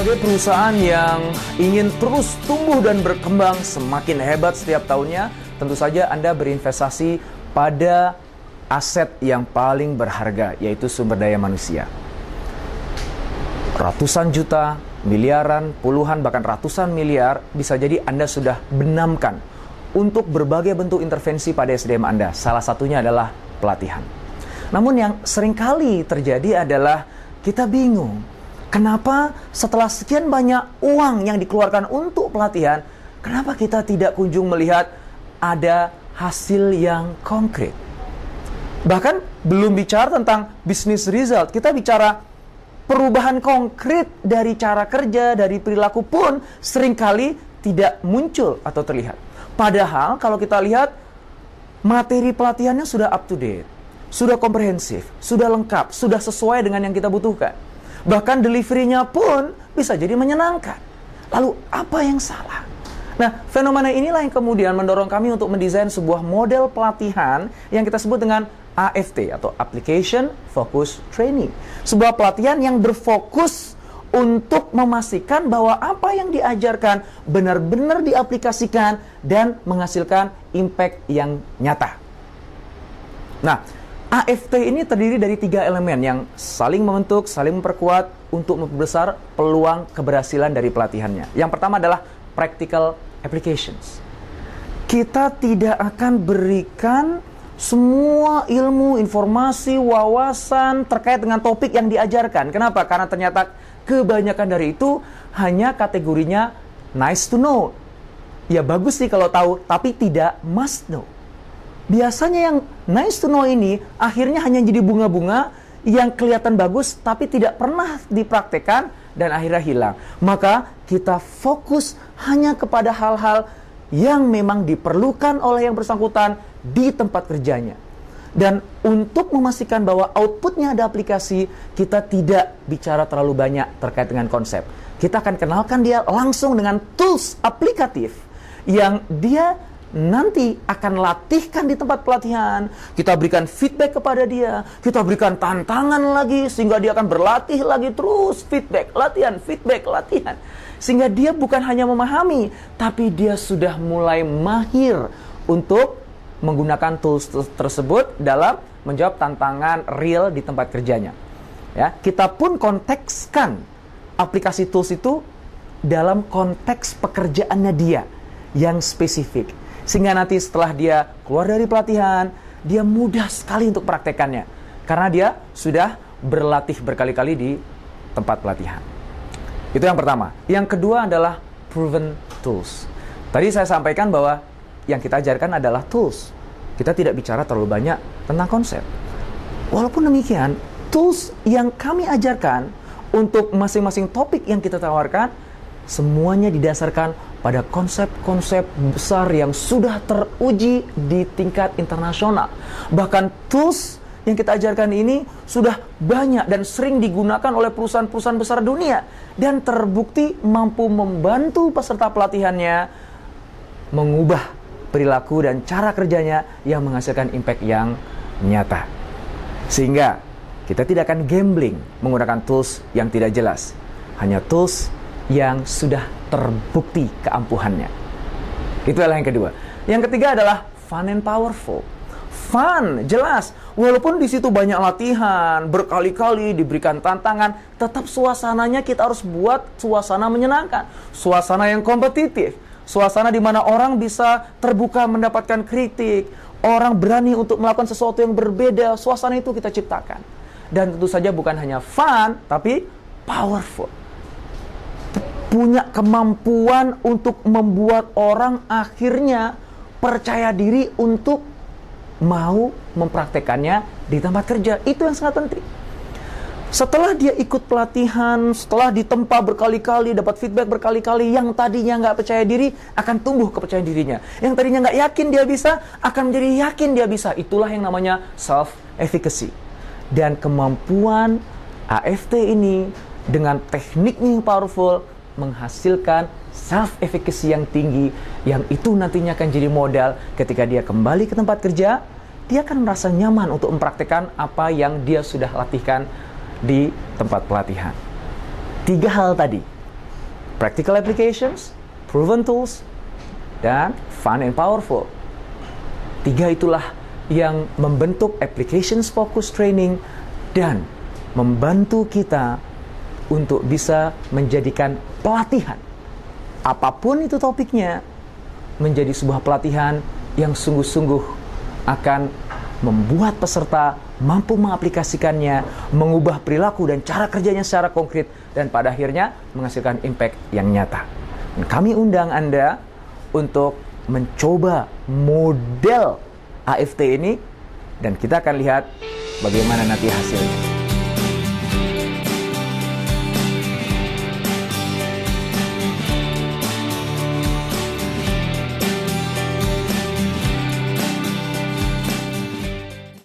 Sebagai perusahaan yang ingin terus tumbuh dan berkembang semakin hebat setiap tahunnya, tentu saja Anda berinvestasi pada aset yang paling berharga, yaitu sumber daya manusia. Ratusan juta, miliaran, puluhan, bahkan ratusan miliar bisa jadi Anda sudah benamkan untuk berbagai bentuk intervensi pada SDM Anda. Salah satunya adalah pelatihan. Namun yang seringkali terjadi adalah kita bingung. Kenapa setelah sekian banyak uang yang dikeluarkan untuk pelatihan, kenapa kita tidak kunjung melihat ada hasil yang konkret? Bahkan belum bicara tentang business result, kita bicara perubahan konkret dari cara kerja, dari perilaku pun seringkali tidak muncul atau terlihat. Padahal kalau kita lihat materi pelatihannya sudah up to date, sudah komprehensif, sudah lengkap, sudah sesuai dengan yang kita butuhkan. Bahkan delivery-nya pun bisa jadi menyenangkan. Lalu apa yang salah? Nah, fenomena inilah yang kemudian mendorong kami untuk mendesain sebuah model pelatihan yang kita sebut dengan AFT atau Application Focus Training. Sebuah pelatihan yang berfokus untuk memastikan bahwa apa yang diajarkan benar-benar diaplikasikan dan menghasilkan impact yang nyata. Nah, AFT ini terdiri dari 3 elemen yang saling membentuk, saling memperkuat untuk memperbesar peluang keberhasilan dari pelatihannya. Yang pertama adalah practical applications. Kita tidak akan berikan semua ilmu, informasi, wawasan terkait dengan topik yang diajarkan. Kenapa? Karena ternyata kebanyakan dari itu hanya kategorinya nice to know. Ya bagus sih kalau tahu, tapi tidak must know. Biasanya yang nice to know ini akhirnya hanya jadi bunga-bunga yang kelihatan bagus tapi tidak pernah dipraktekkan dan akhirnya hilang. Maka kita fokus hanya kepada hal-hal yang memang diperlukan oleh yang bersangkutan di tempat kerjanya. Dan untuk memastikan bahwa outputnya ada aplikasi, kita tidak bicara terlalu banyak terkait dengan konsep. Kita akan kenalkan dia langsung dengan tools aplikatif yang dia nanti akan latihkan di tempat pelatihan. Kita berikan feedback kepada dia, kita berikan tantangan lagi sehingga dia akan berlatih lagi terus, feedback, latihan, sehingga dia bukan hanya memahami, tapi dia sudah mulai mahir untuk menggunakan tools tersebut dalam menjawab tantangan real di tempat kerjanya. Ya, kita pun kontekskan aplikasi tools itu dalam konteks pekerjaannya dia yang spesifik. Sehingga nanti setelah dia keluar dari pelatihan, dia mudah sekali untuk praktekannya. Karena dia sudah berlatih berkali-kali di tempat pelatihan. Itu yang pertama. Yang kedua adalah proven tools. Tadi saya sampaikan bahwa yang kita ajarkan adalah tools. Kita tidak bicara terlalu banyak tentang konsep. Walaupun demikian, tools yang kami ajarkan untuk masing-masing topik yang kita tawarkan, semuanya didasarkan pada konsep-konsep besar yang sudah teruji di tingkat internasional. Bahkan tools yang kita ajarkan ini sudah banyak dan sering digunakan oleh perusahaan-perusahaan besar dunia. Dan terbukti mampu membantu peserta pelatihannya mengubah perilaku dan cara kerjanya yang menghasilkan impact yang nyata. Sehingga kita tidak akan gambling menggunakan tools yang tidak jelas. Hanya tools yang sudah terbukti keampuhannya. Itu adalah yang kedua. Yang ketiga adalah fun and powerful. Fun, jelas. Walaupun di situ banyak latihan, berkali-kali diberikan tantangan, tetap suasananya kita harus buat suasana menyenangkan. Suasana yang kompetitif. Suasana di mana orang bisa terbuka mendapatkan kritik. Orang berani untuk melakukan sesuatu yang berbeda. Suasana itu kita ciptakan. Dan tentu saja bukan hanya fun, tapi powerful. Punya kemampuan untuk membuat orang akhirnya percaya diri untuk mau mempraktekannya di tempat kerja. Itu yang sangat penting. Setelah dia ikut pelatihan, setelah ditempa berkali-kali, dapat feedback berkali-kali, yang tadinya nggak percaya diri akan tumbuh kepercayaan dirinya. Yang tadinya nggak yakin dia bisa, akan menjadi yakin dia bisa. Itulah yang namanya self-efficacy. Dan kemampuan AFT ini dengan tekniknya yang powerful menghasilkan self-efficacy yang tinggi, yang itu nantinya akan jadi modal ketika dia kembali ke tempat kerja, dia akan merasa nyaman untuk mempraktikkan apa yang dia sudah latihkan di tempat pelatihan. 3 hal tadi Practical applications, proven tools, dan fun and powerful. 3 itulah yang membentuk applications focus training dan membantu kita untuk bisa menjadikan pelatihan, apapun itu topiknya, menjadi sebuah pelatihan yang sungguh-sungguh akan membuat peserta mampu mengaplikasikannya, mengubah perilaku dan cara kerjanya secara konkret, dan pada akhirnya menghasilkan impact yang nyata. Dan kami undang Anda untuk mencoba model AFT ini, dan kita akan lihat bagaimana nanti hasilnya.